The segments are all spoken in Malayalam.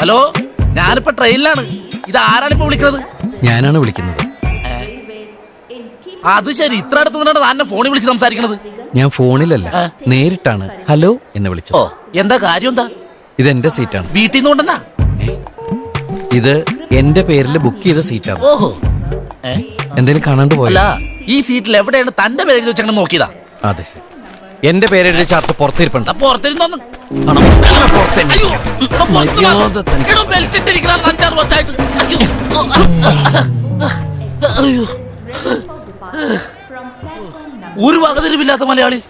ഹലോ, ഞാനിപ്പോ ട്രെയിനിലാണ്. ഇത് ആരാണ് ഇപ്പൊ വിളിക്കുന്നത്? ഞാനാണ് വിളിക്കുന്നത്. അത് ശരി, ഇത്ര അടുത്ത് നിന്നാണ് താൻ ഫോണിൽ വിളിച്ച് സംസാരിക്കണത്. ഞാൻ ഫോണിലല്ല, നേരിട്ടാണ് ഹലോ എന്ന് വിളിച്ചത്. ഓ, എന്താ കാര്യം? എന്താ? ഇതെന്റെ സീറ്റാണ്. വീട്ടിൽ നിന്ന് കൊണ്ടെന്നാ? ഇത് എന്റെ പേരിൽ ബുക്ക് ചെയ്ത സീറ്റാണ്. ഓഹോ, എന്തെങ്കിലും കാണാണ്ട് അല്ല, പോയല്ല. ഈ സീറ്റിൽ എവിടെയാണ് തന്റെ പേര് എഴുതി വെച്ചങ്ങനെ നോക്കിയതാ? അതെ ശരി, എന്റെ പേരെഴുതിയ ചാർട്ട് പുറത്തിരിപ്പുണ്ട്. പുറത്തിരുന്നോന്ന് ആണോ? ഒരു വകതിരിവില്ലാത്ത Malayali.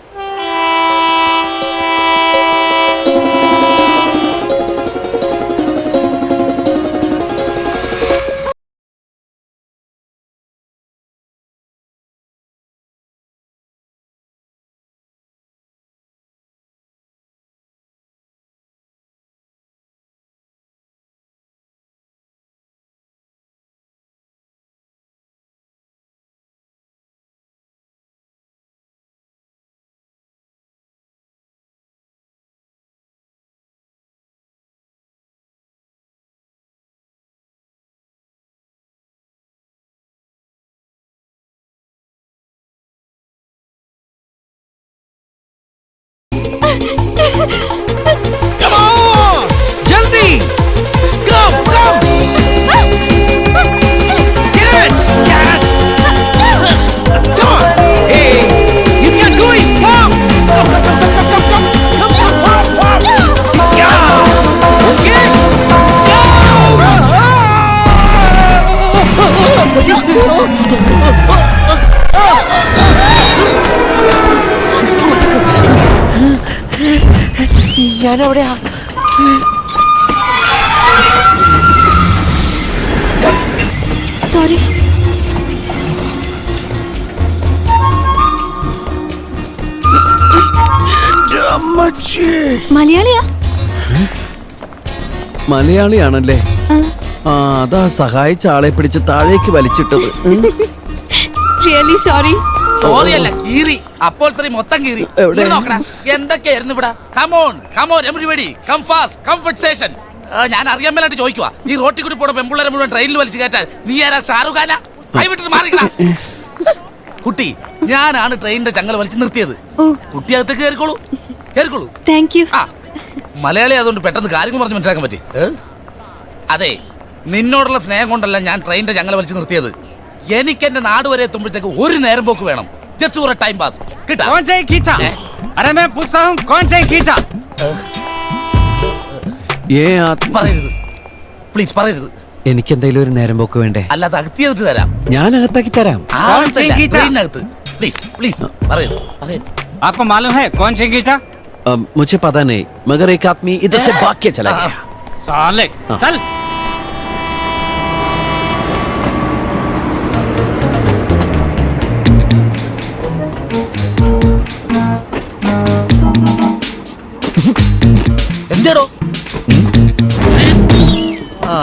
Come on! Jaldi! Come, come! Get it! Get! Come on! Hey! You can do it! Come! Come, come, come, come, come, come! Come, come, fast, fast! Yeah! Okay? ഞാനവിടെയാ. സോറി. മലയാളിയാ? മലയാളിയാണല്ലേ? ആ, അതാ സഹായിച്ച ആളെ പിടിച്ച് താഴേക്ക് വലിച്ചിട്ടത്. Really sorry. സോറി അല്ല, കീറി. അപ്പോൾ മൊത്തം കീറി. എവിടെ? നോക്കണ എന്തൊക്കെയായിരുന്നു ഇവിടെ. Come on come on everybody come fast comfort station. ഞാൻ അറിയാൻ മേലായിട്ട് ചോദിക്കുക, ഈ റോട്ടിൽ കൂടി പോണ പെമ്പുള്ളരെ മുഴുവൻ ട്രെയിനിൽ വലിച്ചു കയറ്റാൻ നീ ആരാ? ഷാറുഖ് ഖാനാ? കൈവിട്ടിട്ട് മാറിക്കണം. കുട്ടി, ഞാനാണ് ട്രെയിനിന്റെ ചങ്ങല വലിച്ചു നിർത്തിയത്. കുട്ടി അകത്തേക്ക് കയറിക്കോളൂ, കയറിക്കോളൂ. Thank you. ആ, മലയാളി അതുകൊണ്ട് പെട്ടെന്ന് കാര്യങ്ങൾ പറഞ്ഞ് മനസ്സിലാക്കാൻ പറ്റി. അതെ, നിന്നോടുള്ള സ്നേഹം കൊണ്ടല്ല ഞാൻ ട്രെയിനിന്റെ ചങ്ങല വലിച്ചു നിർത്തിയത്. എനിക്ക് എന്റെ നാട് വരെ എത്തുമ്പോഴത്തേക്ക് ഒരു നേരം പോക്ക് വേണം. Just for A time pass. കിട്ടാ? अरे मैं पूछता हूँ कौन से खींचा? പറയരുത് പ്ലീസ്, പറയരുത്. എനിക്ക് എന്തെങ്കിലും ഒരു നേരം പോക്ക് വേണ്ടേ? അല്ലാതെ അകത്തിയകത്ത് തരാം. ഞാൻ അകത്താക്കി തരാം. ട്രെയിനകത്ത് പ്ലീസ് പ്ലീസ്. പറയരുത് പറയരുത്. आपको मालूम है कौन से खींचा? मुझे पता नहीं, मगर एक आदमी इधर से भाग के चला गया. साले चल. എന്തേടോ? ആ,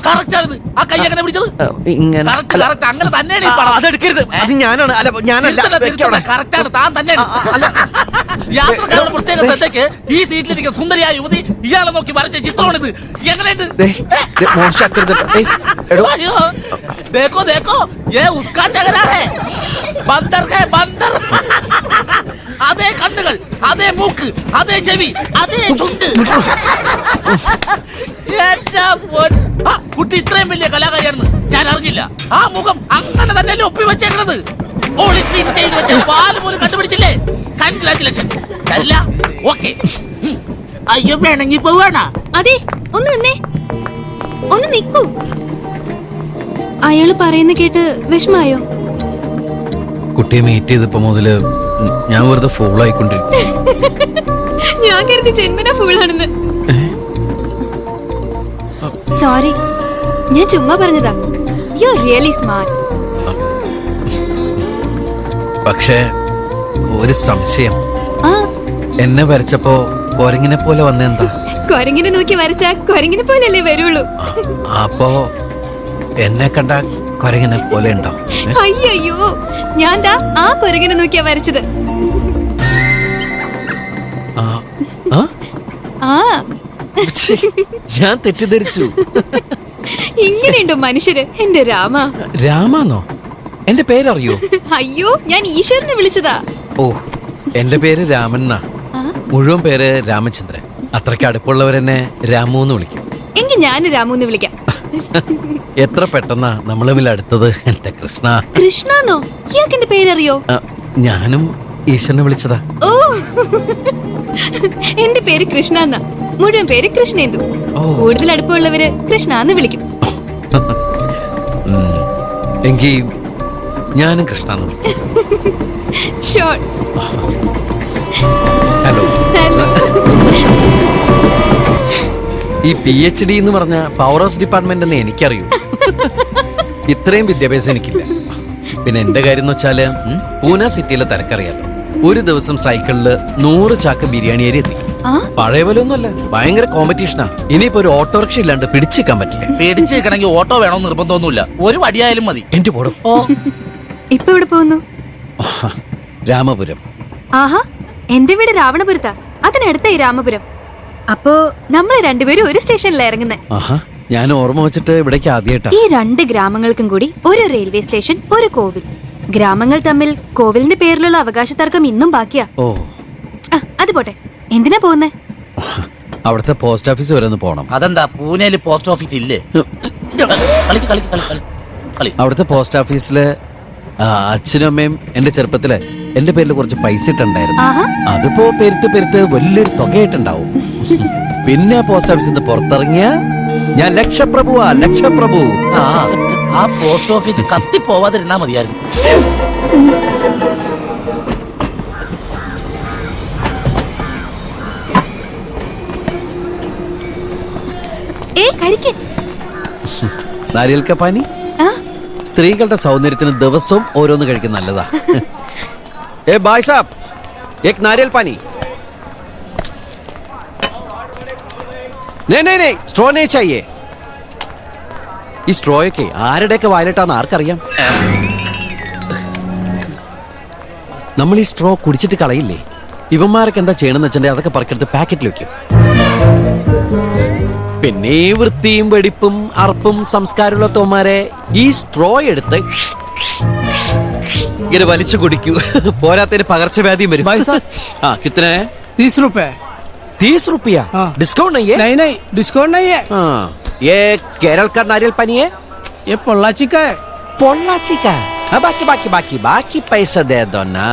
കറക്റ്റ് ആണിത്. ആ കൈ എങ്ങനെ പിടിച്ചത്? ഇങ്ങനെ കറക്റ്റ് അല്ല, കറക്റ്റ് അങ്ങനെ തന്നെയാണ് ഈ ആ, പടം. അതെടുക്കരുത്. അത് ഞാനാണ്. അല്ല, ഞാനല്ല. വെക്കവിടെ. കറക്റ്റ് ആണ്, താൻ തന്നെയാണ്. യാത്രക്കാരുടെ പ്രത്യേക ശ്രദ്ധയ്ക്ക് ഈ സീറ്റിലിരിക്കുന്ന സുന്ദരിയായ യുവതി ഇയാളെ നോക്കി വരച്ച ചിത്രമാണിത്. എങ്ങനെയുണ്ട്? ദേ, മോശമാക്കരുത്. ഏയ്, എടോ, അയ്യോ, देखो देखो ये उसका चेहरा है बंदर है बंदर അതേ കണ്ണുകൾ, അതേ മൂക്ക്, അതേ ചെവി, അതേ ചുണ്ട്. എന്റെ ആ കുട്ടി ഇത്രയും വലിയ കലാകാരിയാണെന്ന് ഞാൻ അറിഞ്ഞില്ല. ആ മുഖം അങ്ങനെ തന്നെയല്ലേ ഒപ്പി വെച്ചേക്കണത്. ഒളിച്ചിൻ ചെയ്ത് വെച്ച പാല് പോലും കണ്ടുപിടിച്ചില്ലേ? കൺഗ്രാറ്റുലേഷൻ. തരില്ല. ഓക്കെ. അയ്യോ വേണമെങ്കിൽ പോവാണോ? അതെ, ഒന്ന് നിന്നേ, ഒന്ന് നിക്കൂ. അയാള് പറയുന്ന കേട്ട് വിഷമായോ? കുട്ടിയെ മീറ്റ് ചെയ്തപ്പോ മുതല് ഞാൻ വെറുതെ ഫോൾ ആയിക്കൊണ്ടിരിക്കും. ഞാൻ കരുതി ജന്മന ഫൂളാണെന്ന്. സോറി, ഞാൻ ചുമ്മാ പറഞ്ഞതാ. You are really smart. പക്ഷേ ഒരു സംശയം, ആ, എന്നെ വരച്ചപ്പോ കൊരങ്ങിനെ പോലെ വന്നെന്താ? കൊരങ്ങിനെ നോക്കി വരച്ചാ കൊരങ്ങിനെ പോലല്ലേ വരുള്ളൂ. അപ്പോ എന്നെ കണ്ട കൊരങ്ങിനെ പോലെ ഉണ്ടാവും. അയ്യോ, ഞാൻ ദാ ആ കൊരങ്ങിനെ നോക്കിയാ വരച്ചത്. ആ, ആ? ആ, ഛെ, ഞാൻ തെറ്റിദ്ധരിച്ചു. ഇങ്ങനെയുണ്ടോ മനുഷ്യര്? എന്റെ രാമ. രാമാന്നോ? എന്റെ പേരറിയോ? അയ്യോ, ഞാൻ ഈശ്വരനെ വിളിച്ചതാ. ഓ, എന്റെ പേര് രാമൻ എന്നാ. ആ, മുഴുവൻ പേര് രാമചന്ദ്രൻ. അത്രയ്ക്ക് അടുപ്പുള്ളവരെന്നെ രാമു എന്ന് വിളിക്കും. എങ്കി ഞാൻ രാമു എന്ന് വിളിക്കാം. എത്ര പെട്ടെന്നാ നമ്മൾ തമ്മിൽ അടുത്തത് എന്റെ കൃഷ്ണ. കൃഷ്ണന്നോ? ഇയാൾക്ക് എന്റെ പേരറിയോ? ഞാനും ഈശ്വരനെ വിളിച്ചതാ. ഓ, എന്റെ പേര് കൃഷ്ണ എന്നാ. മുഴുവൻ പേര് കൃഷ്ണേന്ദു. ഓ. കൂടുതൽ അടുപ്പമുള്ളവര് കൃഷ്ണ എന്ന് വിളിക്കും. എങ്കി ഞാനും കൃഷ്ണ എന്ന് വിളിക്കും. ഷോർ. ഹലോ. ഹലോ. ഈ PhD എന്ന് പറഞ്ഞ പവർ ഹൗസ് ഡിപ്പാർട്ട്മെന്റ് എന്ന് എനിക്കറിയൂ. ഇത്രയും വിദ്യാഭ്യാസം എനിക്കില്ല. പിന്നെ എന്റെ കാര്യം എന്ന് വെച്ചാല് പൂന സിറ്റിയിലെ തിരക്കറിയാലോ. ഒരു ദിവസം സൈക്കിളില് 100 ചാക്ക് ബിരിയാണി അരി എത്തിക്കും. ആ, പഴയ പോലെ ഒന്നുമല്ല, ഭയങ്കര കോമ്പറ്റീഷനാ. ഇനിയിപ്പോ ഒരു ഓട്ടോറിക്ഷ ഇല്ലാണ്ട് പിടിച്ചിരിക്കാൻ പറ്റില്ല. പേടിച്ച് നിൽക്കണമെങ്കിൽ ഓട്ടോ വേണമെന്ന് നിർബന്ധമൊന്നുമില്ല. ഒരു വടിയായാലും മതി. എന്റെ പോടും. ഓ, ഇപ്പൊ എവിടെ പോകുന്നു? രാമപുരം. ആഹാ, എന്റെ വീട് രാവണപുരത്താ. അതിനടുത്തായി രാമപുരം. അപ്പോ നമ്മള് രണ്ടുപേരും ഒരു സ്റ്റേഷനിലാ ഇറങ്ങുന്നേ. ആഹാ, ഞാൻ ഓർമ്മ വെച്ചിട്ട് ഇവിടേക്ക് ആദ്യമായിട്ടാ. ഈ 2 ഗ്രാമങ്ങൾക്കും കൂടി ഒരു റെയിൽവേ സ്റ്റേഷൻ, ഒരു കോവിൽ. ഗ്രാമങ്ങൾ തമ്മിൽ കോവിലിന്റെ പേരിലുള്ള അവകാശ തർക്കം ഇന്നും ബാക്കിയാ. ഓ, അത് പോട്ടെ, എന്തിനാ പോകുന്നേ? അവിടുത്തെ പോസ്റ്റ് ഓഫീസ് വരെ ഒന്ന് പോണം. അതെന്താ പൂനെയില് പോസ്റ്റ് ഓഫീസ് ഇല്ലേ? കളിക്ക് കളിക്ക് കളി കളി കളി. അവിടുത്തെ പോസ്റ്റ് ഓഫീസില് അച്ഛനും അമ്മയും എന്റെ ചെറുപ്പത്തില് എന്റെ പേരിൽ കുറച്ച് പൈസ ഇട്ടുണ്ടായിരുന്നു. ആഹാ, അതിപ്പോ പെരുത്ത് വലിയൊരു തുകയായിട്ടുണ്ടാവും. പിന്നെ ആ പോസ്റ്റ് ഓഫീസിൽ നിന്ന് പുറത്തിറങ്ങിയ ഞാൻ ലക്ഷപ്രഭുവാ, ലക്ഷപ്രഭു. ആ പോസ്റ്റ് ഓഫീസ് കത്തി പോവാതിരുന്നാ മതിയായിരുന്നു. കഴിക്ക്. നാരിയൽ കപ്പാനി ആ, സ്ത്രീകളുടെ സൗന്ദര്യത്തിന് ദിവസവും ഓരോന്ന് കഴിക്കുന്ന നല്ലതാ. ഏ ഭായ് സാബ്, ഏക് നാരിയൽ പാനി. നേ സ്ട്രോ നേ ചായേ. ഈ സ്ട്രോയൊക്കെ ആരുടെയൊക്കെ വായിലിട്ടാന്ന് ആർക്കറിയാം. നമ്മൾ ഈ സ്ട്രോ കുടിച്ചിട്ട് കളയില്ലേ? ഇവന്മാരൊക്കെ എന്താ ചെയ്യണമെന്ന് വെച്ചിട്ടുണ്ടെങ്കിൽ അതൊക്കെ പറക്കെടുത്ത് പാക്കറ്റിൽ വെക്കും. പിന്നെ ഈ വൃത്തിയും വെടിപ്പും അറപ്പും സംസ്കാരമുള്ള തോമാരെ ഈ സ്ട്രോ എടുത്ത് ഇങ്ങനെ വലിച്ചു കുടിക്കൂ. പോരാത്തതിന് പകർച്ചവ്യാധിയും വരും. हाँ कितने है? 30 रुपए। 30 रुपया? हाँ। डिस्काउंट नहीं है? नहीं नहीं, डिस्काउंट नहीं है। हाँ, ये केरल का नारियल पानी है? ये पोल्लाची का है। പൊള്ളാച്ചി का? हाँ, ബാക്കി ബാക്കി ബാക്കി ബാക്കി പൈസ ദേ ദോ നാ.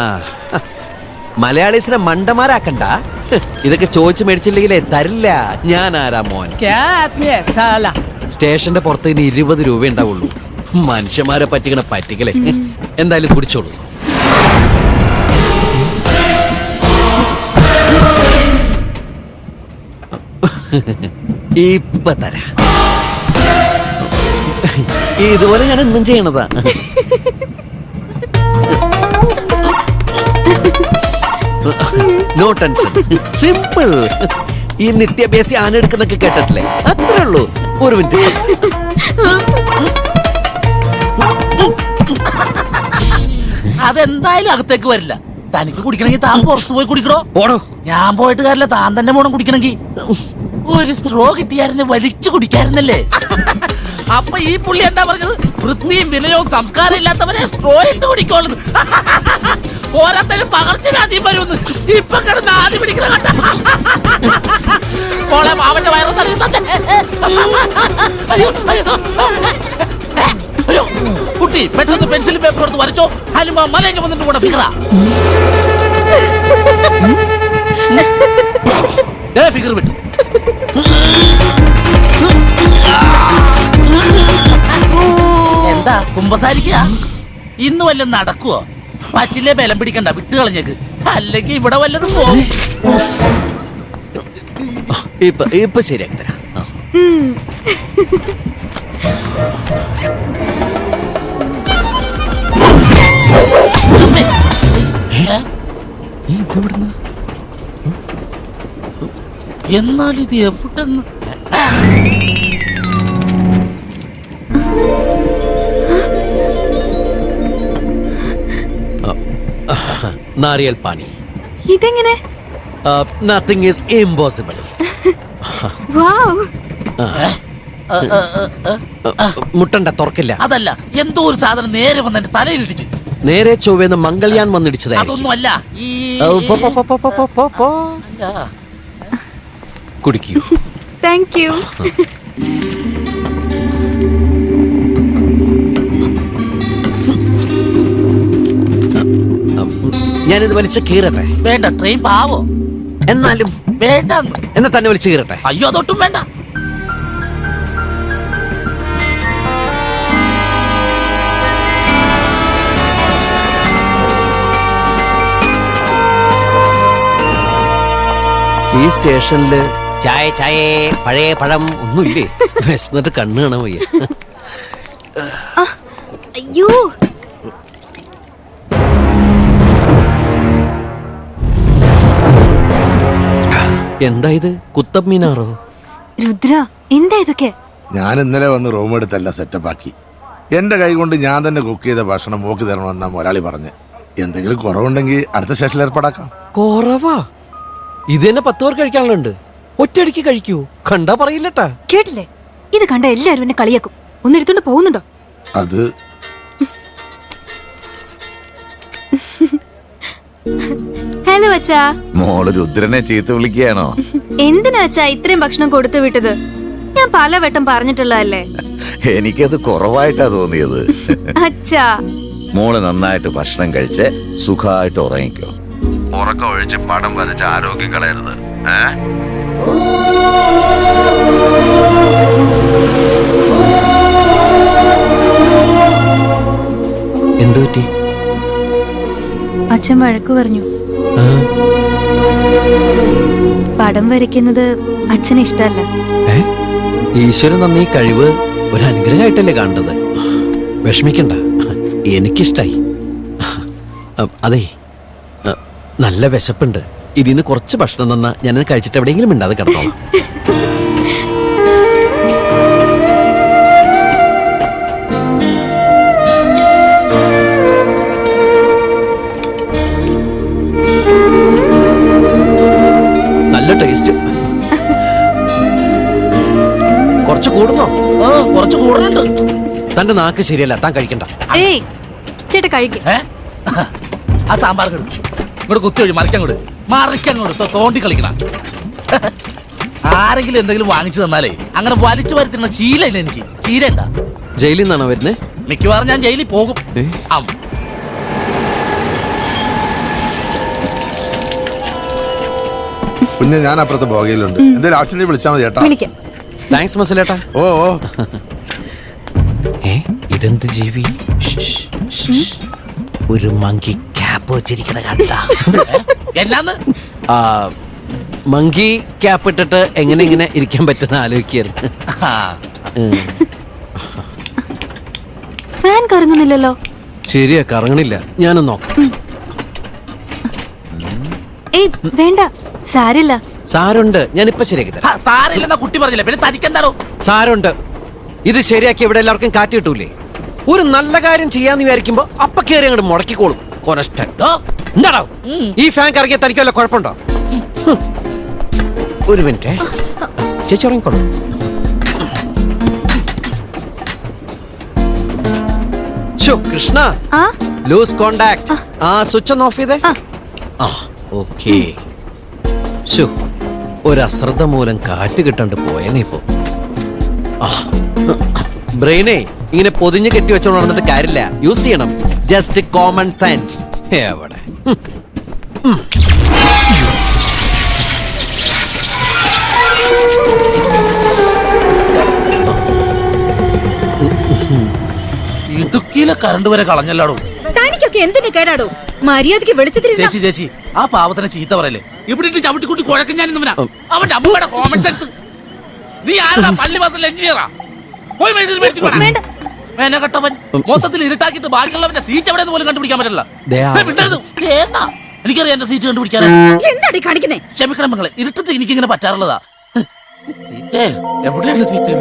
മലയാളീസിനെ മണ്ടന്മാരാക്കണ്ട. ഇതൊക്കെ ചോദിച്ചു മേടിച്ചില്ലെങ്കിലേ തരില്ല. ഞാൻ ആരാ മോൻ? क्या आदमी है साला? സ്റ്റേഷന്റെ പുറത്ത് ഇനി 20 രൂപ ഉണ്ടാവുള്ളൂ. മനുഷ്യന്മാരെ പറ്റിക്കണ പറ്റിക്കലേ. എന്തായാലും കുടിച്ചോളൂ. ഇപ്പൊ തരാ. ഇതുപോലെ ഞാൻ എന്നും ചെയ്യണതാ. No tension, simple. ഈ നിത്യാഭ്യാസി ആന എടുക്കുന്നൊക്കെ കേട്ടിട്ടില്ലേ? അത്രേ ഉള്ളൂ. ഒരു മിനിറ്റ്. അതെന്തായാലും അകത്തേക്ക് വരില്ല. തനിക്ക് കുടിക്കണമെങ്കിൽ താൻ പുറത്തു പോയി കുടിക്കണോ? പോടോ. ഞാൻ പോയിട്ട് കാര്യമില്ല, താൻ തന്നെ പോണം കുടിക്കണമെങ്കിൽ. ഒരു സ്ട്രോ കിട്ടിയായിരുന്നു വലിച്ചു കുടിക്കായിരുന്നല്ലേ? അപ്പൊ ഈ പുള്ളി എന്താ പറഞ്ഞത്? വൃത്തിയും വിനയവും സംസ്കാരം ഇല്ലാത്തവരെ സ്ട്രോ ഇട്ട് കുടിക്കോളുന്നത്. ഓരോരുത്തരും പകർച്ചവ്യാധിയും വരുമെന്ന് ഇപ്പൊ കിടന്ന് ആദ്യം പിടിക്കുന്ന കണ്ട. മോളെ അവന്റെ വയറ് തടഞ്ഞു തന്നെ. അയ്യോ അയ്യോ അയ്യോ. കുട്ടി പെട്ടെന്ന് പെൻസിൽ പേപ്പർ എടുത്ത് വരച്ചോ. ഹനുമാ മലയൊക്കെ വന്നിട്ട് കൂടെ ഫിഗറ ഫിഗർ വിട്ടു. എന്താ കുമ്പസാരിക്കുക? ഇന്ന് വല്ലതും നടക്കുവോ? പറ്റില്ലേ ബലം പിടിക്കണ്ട, വിട്ട് കളഞ്ഞേക്ക്. അല്ലെങ്കിൽ ഇവിടെ വല്ലതും പോകും. ഇപ്പൊ ശരിയാക്കി തരാം. എന്നാൽ ഇത് എവിടെന്ന്? നാരിയൽ പാനി. ഇതെങ്ങനെ? Nothing is impossible. വാവ്. മുട്ടണ്ട, തുറക്കില്ല. അതല്ല, എന്തോ ഒരു സാധനം നേരെ വന്ന് എന്റെ തലയിൽ ഇടിച്ച്. നേരെ ചൊവ്വേന്ന് മംഗൾയാൻ വന്നിടിച്ചത്. അതൊന്നും അല്ല. ഈ കുടിക്കൂ. Thank you. ഞാനിത് വലിച്ച് കീറട്ടെ? വേണ്ട, ട്രെയിൻ പാവോ. എന്നാലും വേണ്ടെന്ന്. എന്നാ തന്നെ വലിച്ച് കീറട്ടെ? അയ്യോ, അതൊട്ടും വേണ്ട. ഈ സ്റ്റേഷനില് ചായ ചായ പഴയ പഴം ഒന്നുമില്ലേ? വിശന്നിട്ട് കണ്ണ് കാണാൻ വയ്യ. അയ്യോ. എന്താ ഇത്? കുത്തബ് മീനാറോ? രുദ്ര, എന്താ ഇതൊക്കെ? ഞാൻ ഇന്നലെ വന്ന് റൂം എടുത്തല്ല സെറ്റപ്പ് ആക്കി. എന്റെ കൈ കൊണ്ട് ഞാൻ തന്നെ കുക്ക് ചെയ്ത ഭക്ഷണം മോക്ക് തരണമെന്നാ മുതലാളി പറഞ്ഞ്. എന്തെങ്കിലും കുറവുണ്ടെങ്കിൽ അടുത്ത സ്റ്റേഷനിൽ ഏർപ്പാടാക്കാം. കുറവാ? ഇത് തന്നെ 10 പേർ കഴിക്കാനുണ്ട്. ഒറ്റയടിക്ക് കഴിക്കൂ. കണ്ടാ പറയില്ലട്ടാ. കേട്ടില്ലേ? ഇത് കണ്ട എല്ലാരും എന്നെ കളിയാക്കും. ഒന്ന് എടുത്തോണ്ട് പോകുന്നുണ്ടോ? അത് ഹലോ അച്ഛാ. മോള് രുദ്രനെ ചീത്ത വിളിക്കുകയാണോ? എന്തിനാ അച്ഛാ ഇത്രയും ഭക്ഷണം കൊടുത്തു വിട്ടത്? ഞാൻ പലവട്ടം പറഞ്ഞിട്ടുള്ളതല്ലേ. എനിക്കത് കുറവായിട്ടാ തോന്നിയത്. അച്ഛാ, മോള് നന്നായിട്ട് ഭക്ഷണം കഴിച്ച് സുഖമായിട്ട് ഉറങ്ങിക്കോ. ഉറക്കം ഒഴിച്ച് പടം വരച്ച് ആരോഗ്യം കളയരുത്. എന്തു പറ്റി? അച്ഛൻ വഴക്കു പറഞ്ഞു. പടം വരയ്ക്കുന്നത് അച്ഛന് ഇഷ്ടല്ല. ഈശ്വരൻ തന്ന ഈ കഴിവ് ഒരു അനുഗ്രഹമായിട്ടല്ലേ കാണേണ്ടത്. വിഷമിക്കണ്ട, എനിക്കിഷ്ടായി. അതെ, നല്ല വിശപ്പുണ്ട്. ഇതിന്ന് കുറച്ച് ഭക്ഷണം തന്നാ ഞാനത് കഴിച്ചിട്ട് എവിടെയെങ്കിലും മിണ്ടാതെ കിടന്നോളാം. നല്ല ടേസ്റ്റ്. കുറച്ച് കൂടുന്നോ? കുറച്ച് കൂടുതലുണ്ട്. തന്റെ നാക്ക് ശരിയല്ല, താൻ കഴിക്കണ്ട. ഏയ് ചേട്ടാ കഴിക്ക. ആ സാമ്പാർ കിടന്നു ഇങ്ങോട്ട് കുത്തി ഒഴി മറിക്കങ്ങോട്ട് മറിക്കങ്ങോട്ട് തോണ്ടി കളിക്കണം. ആരെങ്കിലും എന്തെങ്കിലും വാങ്ങിച്ചു തന്നാലേ അങ്ങനെ വലിച്ചു വരുത്തുന്ന ശീലമില്ല എനിക്ക്. ശീലണ്ട. ജയിലിൽ നിന്നാണോ വരുന്നേ? മിക്കവാറും ഞാൻ ജയിലിൽ പോകും. കുഞ്ഞ്, ഞാൻ അപ്പുറത്തെ ബോഗയിലുണ്ട്. എന്തായാലും ആവശ്യം വിളിച്ചാൽ മതി ചേട്ടാ. വിളിക്കാം. താങ്ക്സ് മസലേട്ടാ. ഓ ഓ. ഇതെന്ത് ജീവി? ഒരു മങ്കി ക്യാപ്പ് വെച്ചിരിക്കണ കണ്ട? എന്നാന്ന്? മങ്കി ക്യാപ്പ് ഇട്ടിട്ട് എങ്ങനെ ഇങ്ങനെ ഇരിക്കാൻ പറ്റുന്ന ആലോചിക്കായിരുന്നു. ഫാൻ കറങ്ങുന്നില്ലല്ലോ. ശരിയാ, കറങ്ങണില്ല. ഞാനൊന്ന് നോക്കാം. ഏയ് വേണ്ട, സാരില്ല. സാരുണ്ട്, ഞാനിപ്പോ ശരിയാക്കി തരാം. സാരില്ലെന്ന കുട്ടി പറഞ്ഞില്ല, പിന്നെ തനിക്കെന്താണോ? സാരുണ്ട്, ഇത് ശരിയാക്കി ഇവിടെ എല്ലാവർക്കും കാറ്റ് കിട്ടൂലേ? ഒരു നല്ല കാര്യം ചെയ്യാന്ന് വിചാരിക്കുമ്പോ അപ്പ കയറി അങ്ങോട്ട് മുടക്കിക്കോളും. കൊനഷ്ടൻ. ഡോ, എന്താണോ ഈ ഫാൻ കറങ്ങിയ തനിക്ക് വല്ല കുഴപ്പമുണ്ടോ? ഒരു മിനിറ്റ് ചേച്ചി ഉറങ്ങിക്കോളൂ. കൃഷ്ണ, ആ ലൂസ് കോണ്ടാക്ട്. ആ സ്വിച്ച് ഒന്ന് ഓഫ് ചെയ്തേ. ആ ഓക്കേ. ഒരു അശ്രദ്ധ മൂലം കാറ്റ് കിട്ടാണ്ട് പോയനെ ഇപ്പൊ. ബ്രെയിനെ ഇങ്ങനെ പൊതിഞ്ഞ് കെട്ടി വെച്ചോണ്ട് നടന്നിട്ട് കാര്യമില്ല. യൂസ് ചെയ്യണം ജസ്റ്റ് കോമൺ സെൻസ്. എവിടെ ഇടുക്കിയിലെ കറണ്ട് വരെ കളഞ്ഞല്ലാടോ. തനിക്കൊക്കെ എന്തിനു കേടാടോ? മര്യാദക്ക് വെളിച്ചത്തിൽ ചേച്ചി ചേച്ചി ആ പാവത്തിനെ ചീത്ത പറയല്ലേ. ഇവിടെ ഇട്ട് ചവിട്ടിക്കുട്ടി കുഴക്കും ഞാൻ ഇന്നവനാ. അവന്റെ അമ്മയുടെ കോമൺ സെൻസ്. നീ ആരാ? പള്ളി ബസ്സിൽ എഞ്ചിനീയറാ? പോയി വേണ്ട. മേനകെട്ടവൻ മൊത്തത്തിൽ ഇരുട്ടാക്കിയിട്ട് ബാക്കിയുള്ളവന്റെ സീറ്റ് എവിടെ പോലും കണ്ടുപിടിക്കാൻ പറ്റില്ല. എനിക്കറിയാം എന്റെ സീറ്റ് കണ്ടുപിടിക്കാനാ. എന്താടി കാണിക്കുന്നേ? ക്ഷമിക്കണം മകളെ, ഇരുട്ടത്ത് എനിക്കിങ്ങനെ പറ്റാറുള്ളതാ. സീറ്റേ എവിടെയാണ് സീറ്റ്?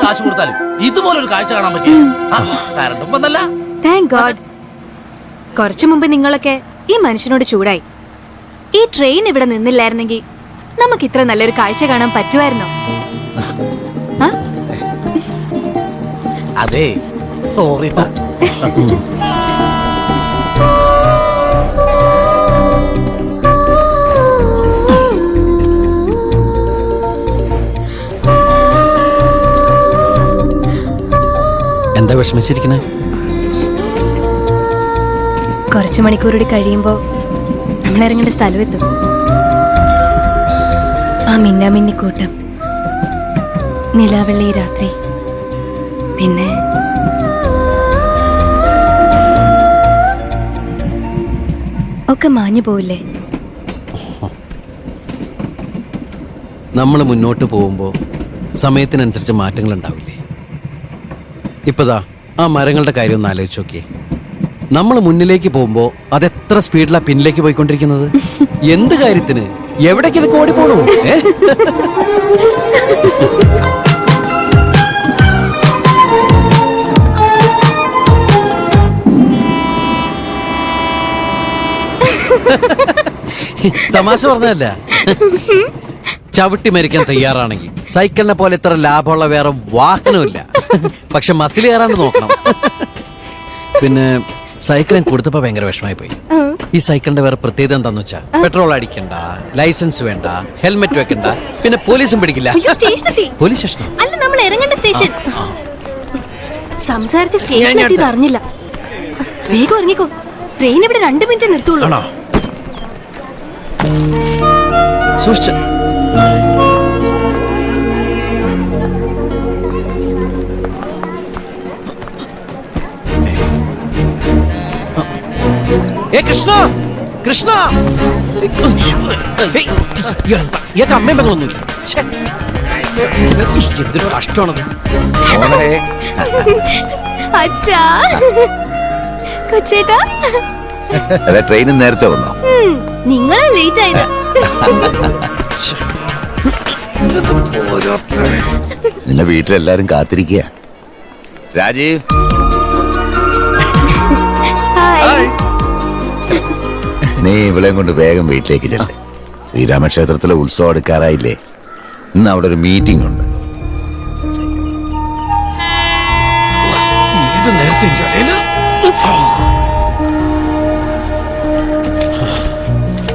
കാശ് കൊടുത്താലും ഇതുപോലൊരു കാഴ്ച കാണാൻ പറ്റില്ല. കറണ്ടും വന്നല്ല. Thank God. കുറച്ചു മുമ്പ് നിങ്ങളൊക്കെ ഈ മനുഷ്യനോട് ചൂടായി. ഈ ട്രെയിൻ ഇവിടെ നിന്നില്ലായിരുന്നെങ്കിൽ നമുക്ക് ഇത്ര നല്ലൊരു കാഴ്ച കാണാൻ പറ്റുമായിരുന്നോ? അതെ സോറി. എന്താ വിഷമിച്ചിരിക്കണേ? കുറച്ചു മണിക്കൂറുകൂടി കഴിയുമ്പോ നമ്മൾ ഇറങ്ങേണ്ട സ്ഥലമെത്തും. ആ മിന്നാമിന്നിക്കൂട്ടം, നിലാവെള്ളി രാത്രി, പിന്നെ ഒക്കെ മാഞ്ഞു പോവില്ലേ? നമ്മൾ മുന്നോട്ട് പോകുമ്പോ സമയത്തിനനുസരിച്ച് മാറ്റങ്ങൾ ഉണ്ടാവില്ലേ? ഇപ്പതാ ആ മരങ്ങളുടെ കാര്യം ഒന്ന് ആലോചിച്ച് നോക്കിയേ. നമ്മൾ മുന്നിലേക്ക് പോകുമ്പോ അതെത്ര സ്പീഡിലാ പിന്നിലേക്ക് പോയിക്കൊണ്ടിരിക്കുന്നത്. എന്ത് കാര്യത്തിന്? എവിടേക്ക് ഇതൊക്കെ ഓടിപ്പോണു? തമാശ പറഞ്ഞതല്ല. ചവിട്ടി മരിക്കാൻ തയ്യാറാണെങ്കിൽ സൈക്കിളിനെ പോലെ ഇത്ര ലാഭമുള്ള വേറെ വാഹനമില്ല. പക്ഷെ മസിൽ കയറാണ്ട് നോക്കണം. പിന്നെ സൈക്കിൾ ഞാൻ കൊടുത്തപ്പോ ഭയങ്കര വിഷമായി പോയി. ഈ സൈക്കിളിന്റെ വേറെ പ്രത്യേകത എന്താന്ന് വെച്ചാ പെട്രോൾ അടിക്കണ്ട, ലൈസൻസ് വേണ്ട, ഹെൽമെറ്റ് വെക്കണ്ട, പിന്നെ പോലീസും പിടിക്കില്ല. പോലീസ് സ്റ്റേഷൻ അല്ല, നമ്മൾ ഇറങ്ങേണ്ട സ്റ്റേഷൻ. സംസാരിച്ച് സ്റ്റേഷൻ എത്തിയത് അറിഞ്ഞില്ല. വേഗം ഇറങ്ങിക്കോ. ട്രെയിൻ ഇവിടെ 2 മിനിറ്റ് നിർത്തുള്ളൂ. സൂക്ഷിച്ച്. കൃഷ്ണ കൃഷ്ണ, ഇയാൾക്ക് അമ്മയും പെങ്ങളൊന്നുമില്ല. എന്തൊരു കഷ്ടമാണത്. അച്ഛാ, കൊച്ചേട്ടാ, ട്രെയിൻ നേരത്തെ വന്നോ? നിങ്ങളെ ലേറ്റ് ആയത്. നിന്നെ വീട്ടിലെല്ലാരും കാത്തിരിക്കുക. രാജീവ്, നീ ഇവളെയും കൊണ്ട് വേഗം വീട്ടിലേക്ക് ചെല്ലേ. ശ്രീരാമക്ഷേത്രത്തിലെ ഉത്സവം എടുക്കാറായില്ലേ? ഇന്ന് അവിടെ ഒരു മീറ്റിംഗ് ഉണ്ട്. ഇത് നേരത്തെ ഇതിന്റെ ഇടയില്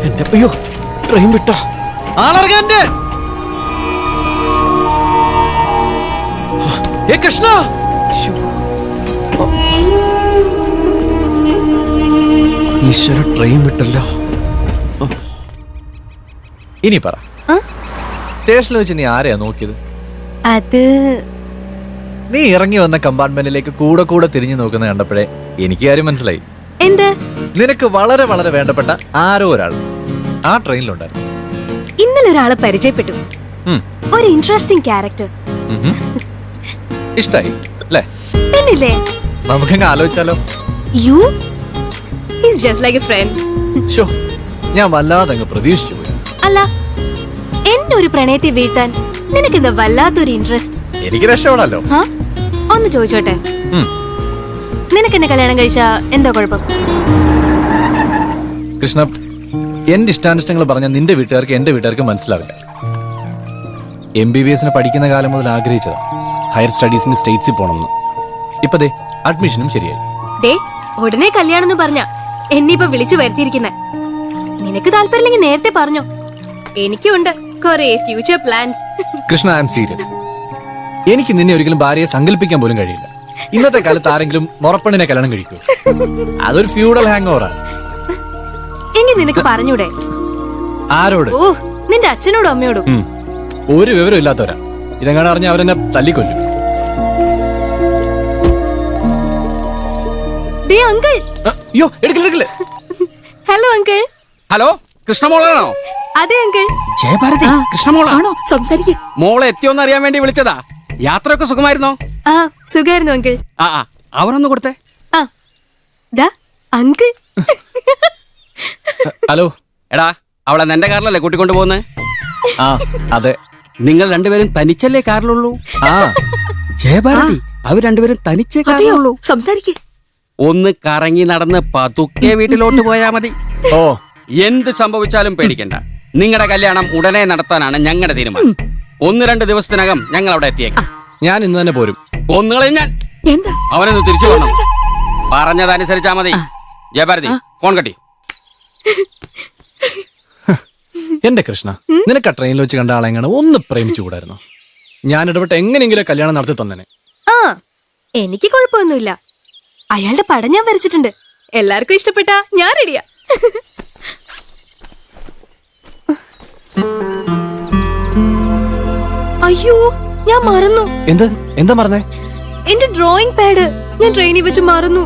എന്റെ അയ്യോ ട്രെയിൻ വിട്ടോ ആളറിയാന്റെ ഏ കൃഷ്ണ ഈശ്വര ട്രെയിൻ വിട്ടല്ലോ. ഇനി പറ, സ്റ്റേഷനിൽ വെച്ച് നീ ആരെയാ നോക്കിയത്? അത് നീ ഇറങ്ങി വന്ന കമ്പാർട്ട്മെന്റിലേക്ക് കൂടെ കൂടെ തിരിഞ്ഞു നോക്കുന്ന കണ്ടപ്പോഴേ എനിക്ക് കാര്യം മനസ്സിലായി. എന്ത്? നിനക്ക് വളരെ വളരെ വേണ്ടപ്പെട്ട ആരോ ഒരാൾ ആ ട്രെയിനിലുണ്ടായിരുന്നു. ഇന്നലെ ഒരാളെ പരിചയപ്പെട്ടു. ഉം. ഒരു ഇൻട്രസ്റ്റിംഗ് ക്യാരക്ടർ. ഇഷ്ടായി അല്ലേ? പിന്നില്ലേ? നമുക്കങ്ങ് ആലോചിച്ചാലോ? You is just like a friend. ഷോ, ഞാൻ വല്ലാതെ അങ്ങ് പ്രതീക്ഷിച്ചു പോയി. അല്ല, എന്നെ ഒരു പ്രണയത്തെ വീഴ്ത്താൻ നിനക്കെന്താ വല്ലാത്തൊരു ഇൻട്രസ്റ്റ്? എനിക്ക് രക്ഷപ്പെടാലോ. ഹാ? ഒന്ന് ചോദിച്ചോട്ടെ, നിനക്കെന്നെ കല്യാണം കഴിച്ചാ എന്താ കുഴപ്പം? കൃഷ്ണ, എന്റെ ഇഷ്ടാനിഷ്ടങ്ങൾ പറഞ്ഞാൽ നിന്റെ വീട്ടുകാർക്ക് എന്റെ വീട്ടുകാർക്ക് മനസ്സിലാവില്ല. MBBS പഠിക്കുന്ന കാലം മുതൽ ആഗ്രഹിച്ചതാ ഹയർ സ്റ്റഡീസിന് സ്റ്റേറ്റ്സിൽ പോകണമെന്ന്. ഇപ്പൊ ദേ അഡ്മിഷനും ശരിയായി. ദേ ഉടനെ കല്യാണം എന്ന് പറഞ്ഞ എന്നെ ഇപ്പൊ വിളിച്ചു വരുത്തിയിരിക്കുന്നെ. നിനക്ക് താല്പര്യമില്ലെങ്കിൽ നേരത്തെ പറഞ്ഞോ. എനിക്കുണ്ട് കുറെ future plans. Krishna, I'm serious. എനിക്ക് നിന്നെ ഒരിക്കലും ഭാര്യയെ സങ്കല്പിക്കാൻ പോലും കഴിയില്ല. ഇന്നത്തെ കാലത്ത് ആരെങ്കിലും മുറപ്പെണ്ണിനെ കല്യാണം കഴിക്കൂ? അതൊരു ഫ്യൂഡൽ ഹാങ് ഓവറാണ്. എങ്കിൽ നിനക്ക് പറഞ്ഞൂടെ? ആരോട്? ഓ, നിന്റെ അച്ഛനോടും അമ്മയോടും. ഒരു വിവരം ഇല്ലാത്തവരാ. ഇതെങ്ങനെ അറിഞ്ഞ അവരെന്നെ തല്ലിക്കൊല്ലും. ദേ അങ്കിൾ. അയ്യോ, എടുക്കില്ല. Hello uncle. ഹലോ, കൃഷ്ണമോളാണോ? അതെ അങ്കിൾ. ജയഭാരതി, കൃഷ്ണമോളാണോ? സംസാരിക്ക. മോളെ എത്തിയോന്ന് അറിയാൻ വേണ്ടി വിളിച്ചതാ. യാത്രയൊക്കെ സുഖമായിരുന്നോ? ആ, സുഖായിരുന്നു അങ്കിൾ. ആ അവരൊന്ന് കൊടുത്തേ. ആ ദാ അങ്കിൾ. ഹലോ. എടാ, അവളെ നിന്റെ കാറിലല്ലേ കൂട്ടിക്കൊണ്ടു പോകുന്നത്? ആ അതെ. നിങ്ങൾ രണ്ടുപേരും തനിച്ചല്ലേ കാറിലുള്ളൂ? ആ ജയഭാരതി, അവർ രണ്ടുപേരും തനിച്ചേ കാറിലുള്ളൂ. സംസാരിക്കേ. ഒന്ന് കറങ്ങി നടന്ന് പതുക്കെ വീട്ടിലോട്ട് പോയാ മതി. ഓ, എന്ത് സംഭവിച്ചാലും പേടിക്കണ്ട. നിങ്ങളുടെ കല്യാണം ഉടനെ നടത്താനാണ് ഞങ്ങളുടെ തീരുമാനം. 1-2 ദിവസത്തിനകം ഞങ്ങൾ അവിടെ എത്തിയേക്കാം. ഞാൻ ഇന്ന് തന്നെ പോരും. ഒന്നുകളെ ഞാൻ എന്താ? അവനൊന്ന് തിരിച്ചു പോകണം. പറഞ്ഞതനുസരിച്ചാ മതി. ജയഭാരതി, ഫോൺ കട്ടി. എന്റെ കൃഷ്ണ, നിനക്ക് ആ ട്രെയിനിൽ വെച്ച് കണ്ട ആളെങ്ങനെ ഒന്ന് പ്രേമിച്ചുകൂടായിരുന്നു? ഞാൻ ഇടപെട്ട് എങ്ങനെയെങ്കിലും കല്യാണം നടത്തി തന്നെ. ആ, എനിക്ക് കുഴപ്പമൊന്നുമില്ല. അയാളുടെ പടം ഞാൻ വരച്ചിട്ടുണ്ട്. എല്ലാവർക്കും ഇഷ്ടപ്പെട്ടാ ഞാൻ റെഡിയാ. അയ്യോ, ഞാൻ മറന്നു. എന്താ മറന്നേ? എന്റെ ഡ്രോയിങ് പാഡ് ഞാൻ ട്രെയിനിൽ വെച്ച് മറന്നു.